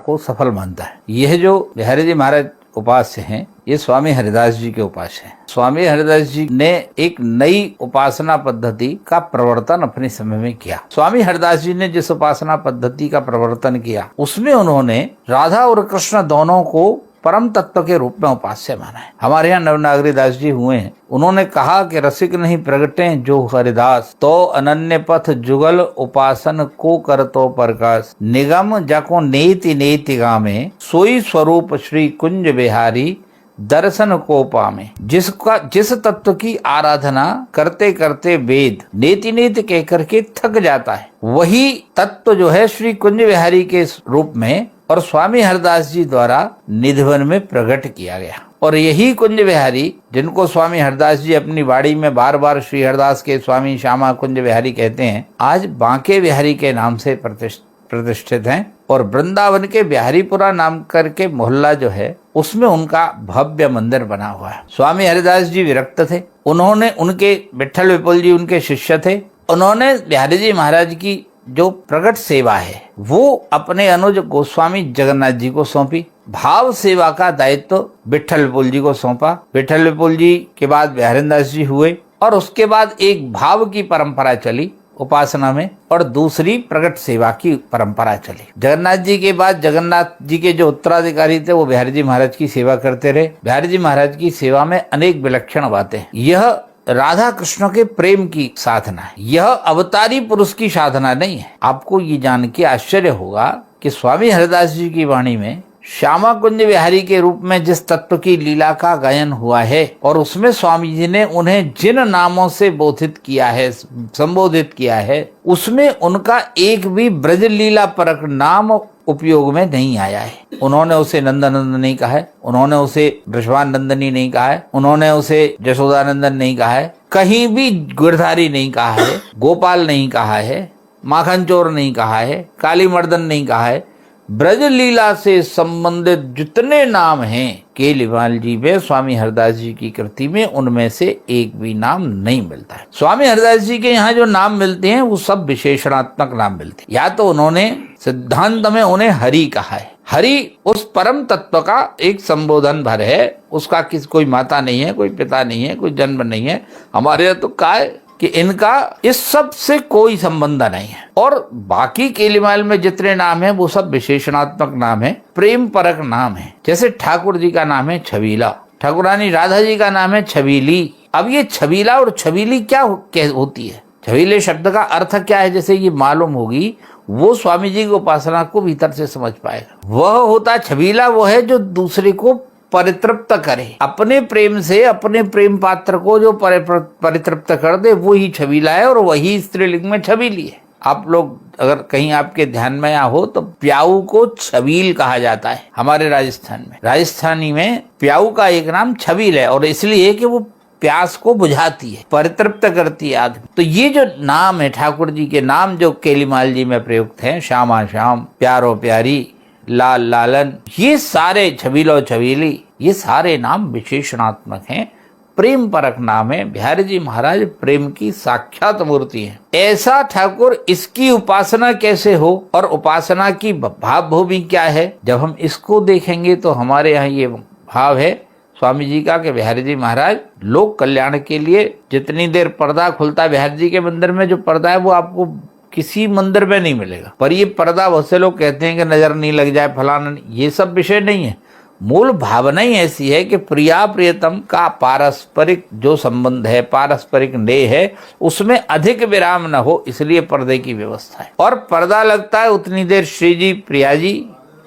को सफल मानता है। यह जो बिहारी जी महाराज उपास्य हैं, ये स्वामी हरिदास जी के उपास्य हैं। स्वामी हरिदास जी ने एक नई उपासना पद्धति का प्रवर्तन अपने समय में किया। स्वामी हरिदास जी ने जिस उपासना पद्धति का प्रवर्तन किया उसमें उन्होंने राधा और कृष्ण दोनों को परम तत्व के रूप में उपास्य माना है। हमारे यहाँ नवनागरी दास जी हुए हैं, उन्होंने कहा कि रसिक नहीं प्रगटे जो हरिदास, तो अनन्य पथ जुगल उपासन को करतो प्रकाश, निगम जाको नेति नेति गामे, सोई स्वरूप श्री कुंज बिहारी, दर्शन को पामे। जिस तत्व की आराधना करते करते वेद नेति नेति कह करके थक जाता है, वही तत्व जो है श्री कुंज बिहारी के रूप में और स्वामी हरिदास जी द्वारा निधिवन में प्रकट किया गया। और यही कुंज बिहारी, जिनको स्वामी हरिदास जी अपनी वाणी में बार बार श्री हरिदास के स्वामी श्यामा कुंज बिहारी कहते हैं, आज बांके बिहारी के नाम से प्रतिष्ठित हैं। और वृंदावन के बिहारीपुरा नाम करके मोहल्ला जो है उसमें उनका भव्य मंदिर बना हुआ है। स्वामी हरिदास जी विरक्त थे, उन्होंने उनके विठल विपुल जी उनके शिष्य थे, उन्होंने बिहारी जी महाराज की जो प्रगट सेवा है वो अपने अनुज गोस्वामी जगन्नाथ जी को सौंपी। भाव सेवा का दायित्व विठल विपुल जी को सौंपा। विठल विपुल जी के बाद बिहारीदास जी हुए और उसके बाद एक भाव की परंपरा चली उपासना में और दूसरी प्रगट सेवा की परंपरा चली। जगन्नाथ जी के बाद जगन्नाथ जी के जो उत्तराधिकारी थे वो बिहारी जी महाराज की सेवा करते रहे। बिहारी जी महाराज की सेवा में अनेक विलक्षण बातें, यह राधा कृष्ण के प्रेम की साधना है, यह अवतारी पुरुष की साधना नहीं है। आपको ये जान के आश्चर्य होगा कि स्वामी हरिदास जी की वाणी में श्यामा कुंज बिहारी के रूप में जिस तत्व की लीला का गायन हुआ है और उसमें स्वामी जी ने उन्हें जिन नामों से बोधित किया है, संबोधित किया है, उसमें उनका एक भी ब्रज लीला परक नाम उपयोग में नहीं आया है। उन्होंने उसे नंदनंदन नहीं कहा है, उन्होंने उसे वृषभान नंदनी नहीं कहा है, उन्होंने उसे जशोदानंदन नहीं कहा है, कहीं भी गिरधारी नहीं कहा है, गोपाल नहीं कहा है, माखन चोर नहीं कहा है, काली मर्दन नहीं कहा है। ब्रज लीला से संबंधित जितने नाम हैं केलीवाल जी में, स्वामी हरिदास जी की कृति में, उनमें से एक भी नाम नहीं मिलता है। स्वामी हरिदास जी के यहाँ जो नाम मिलते हैं वो सब विशेषणात्मक नाम मिलते हैं। या तो उन्होंने सिद्धांत में उन्हें हरि कहा है, हरि उस परम तत्व का एक संबोधन भर है, उसका कोई माता नहीं है, कोई पिता नहीं है, कोई जन्म नहीं है। हमारे यहाँ तो क्या है कि इनका इस सब से कोई संबंध नहीं है। और बाकी केलीमाल में जितने नाम हैं वो सब विशेषणात्मक नाम है, प्रेम परक नाम है। जैसे ठाकुर जी का नाम है छबीला, ठाकुरानी राधा जी का नाम है छबीली। अब ये छबीला और छबीली क्या होती है, छबीले शब्द का अर्थ क्या है, जैसे ये मालूम होगी वो स्वामी जी की उपासना को भीतर से समझ पाएगा। वह होता छबीला वो है जो दूसरे को परितृप्त करे, अपने प्रेम से अपने प्रेम पात्र को जो परितृप्त कर दे वो ही छबीला है और वही स्त्रीलिंग में छबीली है। आप लोग अगर कहीं आपके ध्यान में या हो तो प्याऊ को छबील कहा जाता है। हमारे राजस्थान में, राजस्थानी में प्याऊ का एक नाम छबील है और इसलिए कि वो प्यास को बुझाती है, परितृप्त करती है आदमी। तो ये जो नाम है ठाकुर जी के नाम जो केलीमाल जी में प्रयुक्त हैं, श्यामा श्याम, प्यारो प्यारी, लाल लालन, ये सारे छबीलो छबीली, ये सारे नाम विशेषणात्मक हैं, प्रेम परक नाम है। बिहारी जी महाराज प्रेम की साक्षात मूर्ति है। ऐसा ठाकुर, इसकी उपासना कैसे हो और उपासना की भाव भूमि क्या है, जब हम इसको देखेंगे तो हमारे यहाँ ये भाव है स्वामी जी का कि बिहारी जी महाराज लोक कल्याण के लिए जितनी देर पर्दा खुलता है, बिहारी जी के मंदिर में जो पर्दा है वो आपको किसी मंदिर में नहीं मिलेगा। पर ये पर्दा बहुत से लोग कहते हैं कि नजर नहीं लग जाए फलाना, ये सब विषय नहीं है। मूल भावना ही ऐसी है कि प्रिया प्रियतम का पारस्परिक जो संबंध है, पारस्परिक नेह है, उसमें अधिक विराम न हो, इसलिए पर्दे की व्यवस्था है। और पर्दा लगता है उतनी देर श्री जी प्रिया जी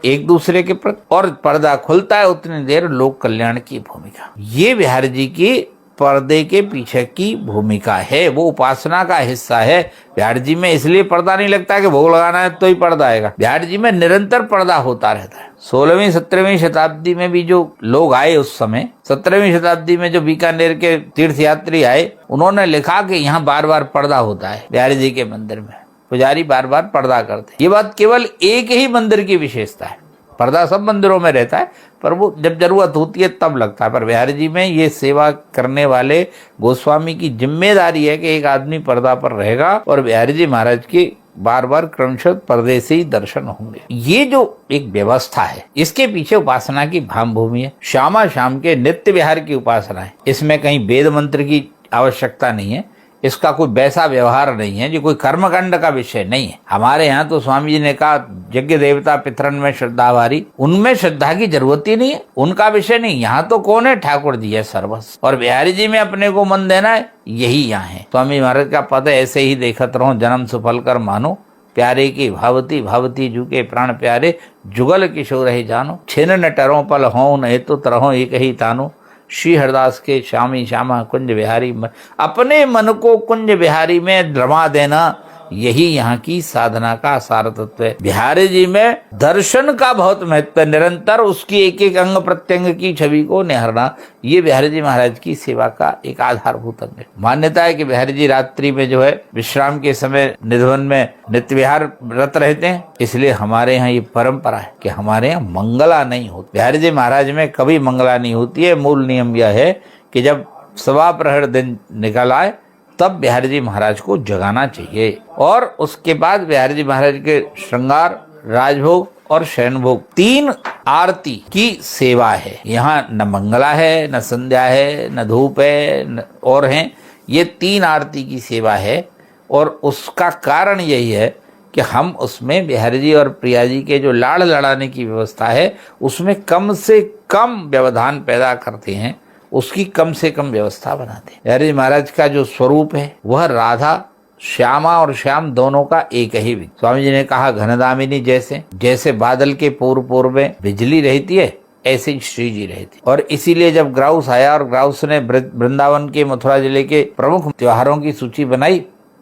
एक दूसरे के प्रति, और पर्दा खुलता है उतनी देर लोक कल्याण की भूमिका। ये बिहारी जी की पर्दे के पीछे की भूमिका है, वो उपासना का हिस्सा है। बिहारी जी में इसलिए पर्दा नहीं लगता है कि भोग लगाना है तो ही पर्दा आएगा। बिहारी जी में निरंतर पर्दा होता रहता है। 16वीं 17वीं शताब्दी में भी जो लोग आए उस समय, 17वीं शताब्दी में जो बीकानेर के तीर्थयात्री आए, उन्होंने लिखा कि यहाँ बार बार पर्दा होता है बिहारी जी के मंदिर में, पुजारी बार बार पर्दा करते। ये बात केवल एक ही मंदिर की विशेषता है। पर्दा सब मंदिरों में रहता है पर वो जब जरूरत होती है तब लगता है। पर बिहारी जी में ये सेवा करने वाले गोस्वामी की जिम्मेदारी है कि एक आदमी पर्दा पर रहेगा और बिहारी जी महाराज की बार बार क्रमशः परदेसी दर्शन होंगे। ये जो एक व्यवस्था है, इसके पीछे उपासना की भाम भूमि है। श्यामा श्याम के नित्य विहार की उपासना है। इसमें कहीं वेद मंत्र की आवश्यकता नहीं है, इसका कोई वैसा व्यवहार नहीं है, जो कोई कर्मकांड का विषय नहीं है। हमारे यहाँ तो स्वामी जी ने कहा यज्ञ देवता पितरन में श्रद्धा भारी, उनमें श्रद्धा की जरूरत ही नहीं है, उनका विषय नहीं। यहाँ तो कौन है? ठाकुर जी है सर्वस्व, और बिहारी जी में अपने को मन देना है, यही यहाँ है। स्वामी महाराज का पद ऐसे ही देखत रहो, जन्म सुफल कर मानो, प्यारे की भावती भावती जुके प्राण प्यारे, जुगल किशोर ही जानो, छिन न टरो पल हो न हेतु तरहो एक ही तानो, श्री हरदास के श्यामी श्यामा कुंज बिहारी। अपने मन को कुंज बिहारी में रमा देना, यही यहाँ की साधना का सार तत्व है। बिहारी जी में दर्शन का बहुत महत्व है, निरंतर उसकी एक एक अंग प्रत्यंग की छवि को निहारना, ये बिहारी जी महाराज की सेवा का एक आधारभूत अंग है। मान्यता है कि बिहारी जी रात्रि में जो है विश्राम के समय निधवन में नित्य विहार व्रत रहते हैं, इसलिए हमारे यहाँ ये परंपरा है कि हमारे यहाँ मंगला नहीं होती। बिहारी जी महाराज में कभी मंगला नहीं होती है। मूल नियम यह है कि जब सवा प्रहर दिन निकल आए तब बिहारी जी महाराज को जगाना चाहिए, और उसके बाद बिहारी जी महाराज के श्रृंगार, राजभोग और शयन भोग, 3 आरती की सेवा है। यहाँ न मंगला है, न संध्या है, न धूप है और हैं, ये 3 आरती की सेवा है। और उसका कारण यही है कि हम उसमें बिहारी जी और प्रिया जी के जो लाड़ लड़ाने की व्यवस्था है, उसमें कम से कम व्यवधान पैदा करते हैं, उसकी कम से कम व्यवस्था बनाते हैं। बिहारी जी महाराज का जो स्वरूप है वह राधा, श्यामा और श्याम दोनों का एक ही। स्वामी जी ने कहा घनदामिनी जैसे जैसे बादल के पूर्व पूर्व में बिजली रहती है, ऐसे ही श्री जी रहती। और इसीलिए जब ग्राउस आया और ग्राउस ने वृंदावन के मथुरा जिले के प्रमुख त्योहारों की सूची बनाई,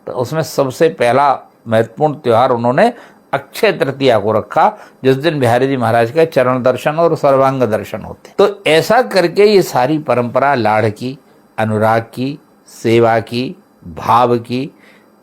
तो उसमें सबसे पहला महत्वपूर्ण त्योहार उन्होंने अक्षय तृतीया को रखा, जिस दिन बिहारी जी महाराज का चरण दर्शन और सर्वांग दर्शन होते। तो ऐसा करके ये सारी परंपरा लाड़ की, अनुराग की, सेवा की, भाव की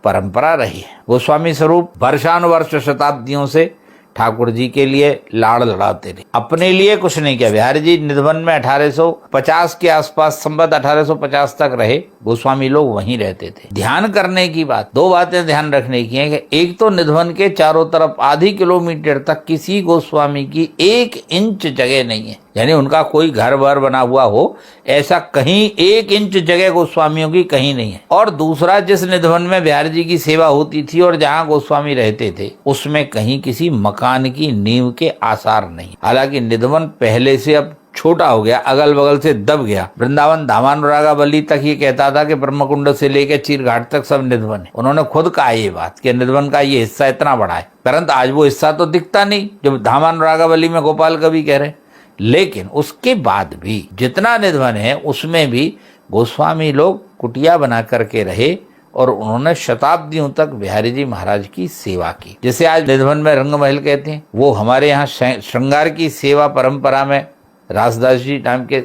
परंपरा रही है। गोस्वामी स्वरूप वर्षानुवर्ष शताब्दियों से ठाकुर जी के लिए लाड़ लड़ाते रहे, अपने लिए कुछ नहीं किया। बिहारी जी निधवन में 1850 के आसपास, संवत 1850 तक रहे। गोस्वामी लोग वहीं रहते थे। ध्यान करने की बात, 2 बातें ध्यान रखने की है कि एक तो निधवन के चारों तरफ आधी किलोमीटर तक किसी गोस्वामी की 1 इंच जगह नहीं है, यानी उनका कोई घर बार बना हुआ हो, ऐसा कहीं 1 इंच जगह गोस्वामियों की कहीं नहीं है। और दूसरा, जिस निधवन में बिहारी जी की सेवा होती थी और जहाँ गोस्वामी रहते थे, उसमें कहीं किसी मकान की नींव के आसार नहीं। हालांकि निधवन पहले से अब छोटा हो गया, अगल बगल से दब गया। वृंदावन धामानुरागावली तक ये कहता था कि ब्रह्मकुंड से लेकर चीरघाट तक सब निधवन है। उन्होंने खुद कहा ये बात कि निधवन का ये हिस्सा इतना बड़ा है, परंतु आज वो हिस्सा तो दिखता नहीं जो धामानुरागावली में गोपाल कवि कह रहे। लेकिन उसके बाद भी जितना निधवन है उसमें भी गोस्वामी लोग कुटिया बना करके रहे और उन्होंने शताब्दियों तक बिहारी जी महाराज की सेवा की। जैसे आज निधवन में रंगमहल कहते हैं, वो हमारे यहाँ श्रृंगार की सेवा परंपरा में रासदास जी नाम के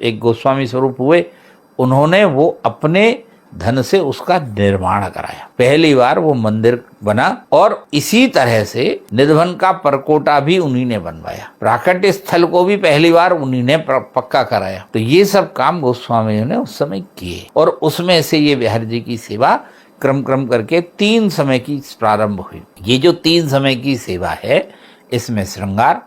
एक गोस्वामी स्वरूप हुए, उन्होंने वो अपने धन से उसका निर्माण कराया। पहली बार वो मंदिर बना और इसी तरह से निधवन का परकोटा भी उन्हीं ने बनवाया। प्राकट्य स्थल को भी पहली बार उन्हीं ने पक्का कराया। तो ये सब काम गोस्वामियों ने उस समय किए और उसमें से ये बिहारी जी की सेवा क्रम क्रम करके 3 समय की प्रारंभ हुई। ये जो 3 समय की सेवा है, इसमें श्रृंगार,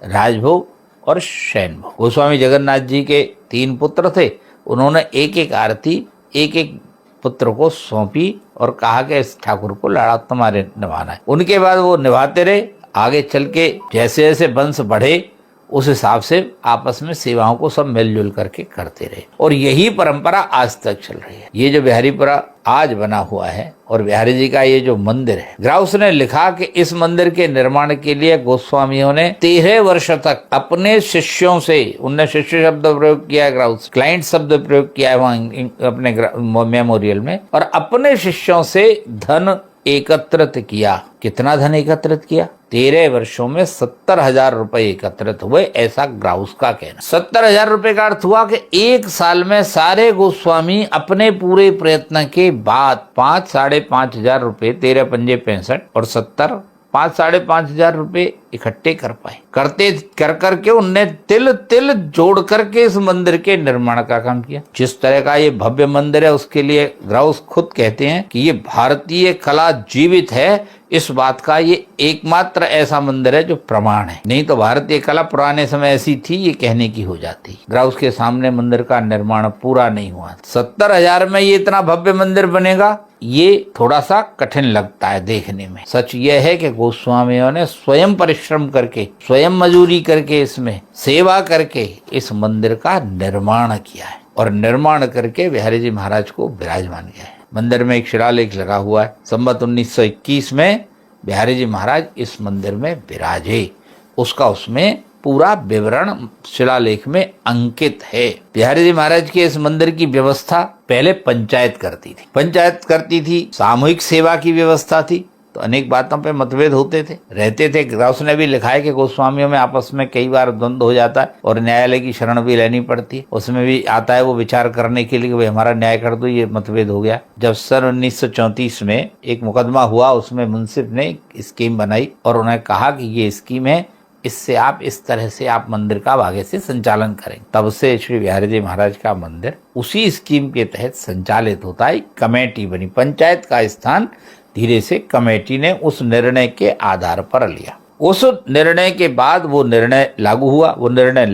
राजभोग और शयन भोग। गोस्वामी जगन्नाथ जी के 3 पुत्र थे, उन्होंने एक एक आरती एक एक पुत्र को सौंपी और कहा कि इस ठाकुर को लाड़ा तुम्हारे निभाना है। उनके बाद वो निभाते रहे। आगे चल के जैसे जैसे वंश बढ़े उस हिसाब से आपस में सेवाओं को सब मिलजुल करके करते रहे और यही परंपरा आज तक चल रही है। ये जो बिहारीपुरा आज बना हुआ है और बिहारी जी का ये जो मंदिर है, ग्राउस ने लिखा कि इस मंदिर के निर्माण के लिए गोस्वामियों ने 13 वर्ष तक अपने शिष्यों से, उनने शिष्य शब्द प्रयोग किया है, ग्राउस क्लाइंट शब्द प्रयोग किया है वहां अपने मेमोरियल में, और अपने शिष्यों से धन एकत्रित किया। कितना धन एकत्रित किया? 13 वर्षों में 70,000 रुपए एकत्रित हुए, ऐसा ग्राउस का कहना। 70,000 रुपए का अर्थ हुआ कि 1 साल में सारे गोस्वामी अपने पूरे प्रयत्न के बाद 5-5,500 रुपए, 13 पंजे 65 और 70 5,500 रुपए इकट्ठे कर पाए। करके उनने तिल तिल जोड़ करके इस मंदिर के निर्माण का काम किया। जिस तरह का ये भव्य मंदिर है, उसके लिए ग्राउस खुद कहते हैं कि ये भारतीय कला जीवित है। इस बात का ये एकमात्र ऐसा मंदिर है जो प्रमाण है, नहीं तो भारतीय कला पुराने समय ऐसी थी ये कहने की हो जाती। ग्राउस के सामने मंदिर का निर्माण पूरा नहीं हुआ। 70,000 में ये इतना भव्य मंदिर बनेगा, ये थोड़ा सा कठिन लगता है देखने में। सच यह है कि गोस्वामियों ने स्वयं परिश्रम करके, स्वयं मजूरी करके, इसमें सेवा करके इस मंदिर का निर्माण किया है और निर्माण करके बिहारी जी महाराज को विराजमान किया है। मंदिर में एक शिलालेख लगा हुआ है। संवत 1921 में बिहारी जी महाराज इस मंदिर में विराजे, उसका उसमें पूरा विवरण शिलालेख में अंकित है। बिहारी जी महाराज के इस मंदिर की व्यवस्था पहले पंचायत करती थी, सामूहिक सेवा की व्यवस्था थी, तो अनेक बातों पे मतभेद होते थे, रहते थे। ग्राउस ने भी लिखा है कि गोस्वामियों में आपस में कई बार द्वंद्व हो जाता है और न्यायालय की शरण भी लेनी पड़ती है। उसमें भी आता है वो विचार करने के लिए कि भाई हमारा न्याय कर दो, ये मतभेद हो गया। जब सन 1934 में एक मुकदमा हुआ, उसमें मुंसिफ ने एक स्कीम बनाई और उन्होंने कहा कि ये स्कीम है, इससे आप इस तरह से आप मंदिर का आगे से संचालन करें। तब से श्री बिहारी जी महाराज का मंदिर उसी स्कीम के तहत संचालित होता है। कमेटी बनी, पंचायत का स्थान धीरे से कमेटी ने उस निर्णय के आधार पर लिया। उस निर्णय के बाद वो निर्णय लागू हुआ। वो निर्णय